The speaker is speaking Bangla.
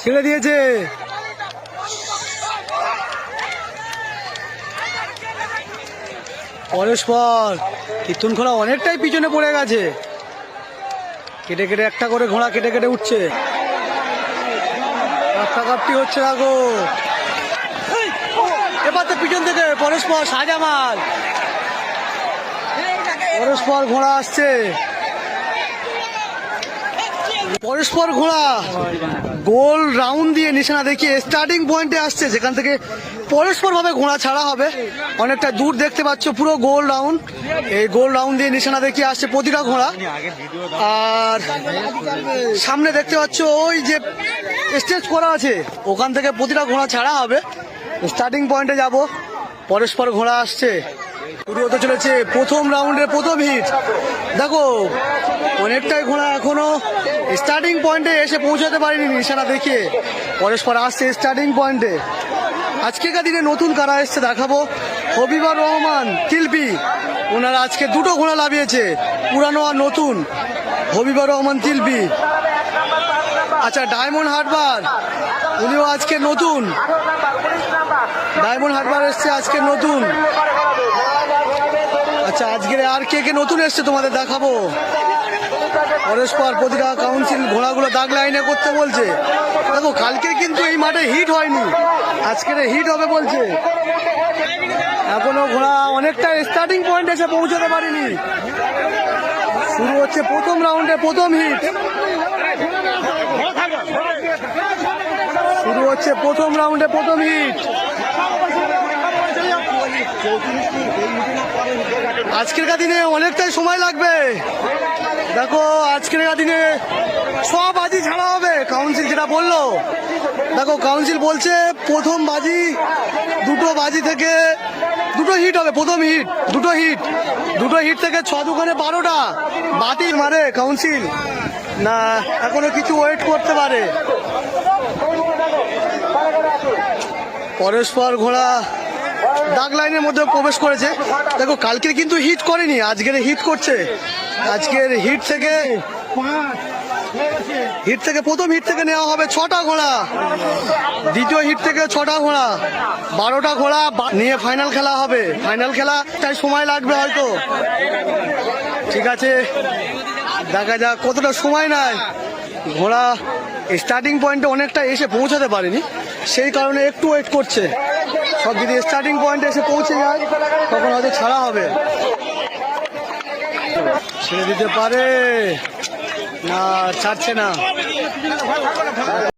ছেড়ে দিয়েছে। পরস্পর কীর্তনখোলা অনেকটাই পিছনে পড়ে গেছে। কেটে কেটে একটা করে ঘোড়া কেটে কেটে উঠছে। কাপটি হচ্ছে দেখো। এবার তো পিছন থেকে পরস্পর শাহজামাল। পরস্পর ঘোড়া আসছে। পরস্পর ঘোড়া গোল রাউন্ড দিয়ে নিশানা দেখিয়ে স্টার্টিং পয়েন্টে আসছে, যেখান থেকে পরস্পর ভাবে ঘোড়া ছাড়া হবে। অনেকটা দূর দেখতে পাচ্ছ, পুরো গোল রাউন্ড। এই গোল রাউন্ড দিয়ে নিশানা দেখিয়ে আসছে প্রতিটা ঘোড়া। আর সামনে দেখতে পাচ্ছ ওই যে স্টেজ করা আছে, ওখান থেকে প্রতিটা ঘোড়া ছাড়া হবে। স্টার্টিং পয়েন্টে যাব, পরস্পর ঘোড়া আসছে। শুরু হতে চলেছে প্রথম রাউন্ডের প্রথম হিট। দেখো অনেকটাই ঘোড়া এখনো স্টার্টিং পয়েন্টে এসে পৌঁছাতে পারেনি নিশানা দেখিয়ে। পরস্পর আসছে স্টার্টিং পয়েন্টে। আজকেকার দিনে নতুন কারা এসছে দেখাবো। হবিবর রহমান তিলপি, ওনারা আজকে দুটো ঘোড়া লাভিয়েছে, পুরানো আর নতুন। হবিবর রহমান তিলপি। আচ্ছা, ডায়মন্ড হারবার, উনিও আজকে নতুন। ডায়মন্ড হারবার এসছে আজকে নতুন। আচ্ছা, আজকে আর কে কে নতুন এসছে তোমাদের দেখাবো। পরস্পর প্রতিটা কাউন্সিল ঘোড়াগুলো দাগ লাইনে করতে বলছে। দেখো কালকে কিন্তু এই মাঠে হিট হয়নি, আজকের হিট হবে বলছে। এখনো ঘোড়া অনেকটা স্টার্টিং পয়েন্ট এসে পৌঁছাতে পারেনি। শুরু হচ্ছে প্রথম রাউন্ডে প্রথম হিট। শুরু হচ্ছে প্রথম রাউন্ডে প্রথম হিট। আজকের দিনে অনেকটাই সময় লাগবে। দেখো আজকের দিনে সব বাজি ছাড়া হবে, কাউন্সিল যেটা বললো। দেখো কাউন্সিল বলছে প্রথম বাজি দুটো বাজি থেকে দুটো হিট হবে। প্রথম হিট দুটো হিট থেকে 6 দুগুণে 12টা বাতিল মারে কাউন্সিল। না এখনো কিছু ওয়েট করতে পারে। পরস্পর ঘোড়া দাগ লাইনের মধ্যে প্রবেশ করেছে। দেখো কালকে কিন্তু হিট করেনি, আজকের হিট করছে। আজকের হিট থেকে প্রথম হিট থেকে নেওয়া হবে 6টা ঘোড়া। দ্বিতীয় হিট থেকে 6টা ঘোড়া, 12টা ঘোড়া নিয়ে ফাইনাল খেলা হবে। ফাইনাল খেলা তাই সময় লাগবে হয়তো। ঠিক আছে, দেখা যাক কতটা সময় নেয়। ঘোড়া স্টার্টিং পয়েন্টে অনেকটা এসে পৌঁছাতে পারেনি, সেই কারণে একটু ওয়েট করছে। সব যদি স্টার্টিং পয়েন্টে এসে পৌঁছে যায় তখন হয়তো ছাড়া হবে। ছেড়ে দিতে পারে না, ছাড়ছে না।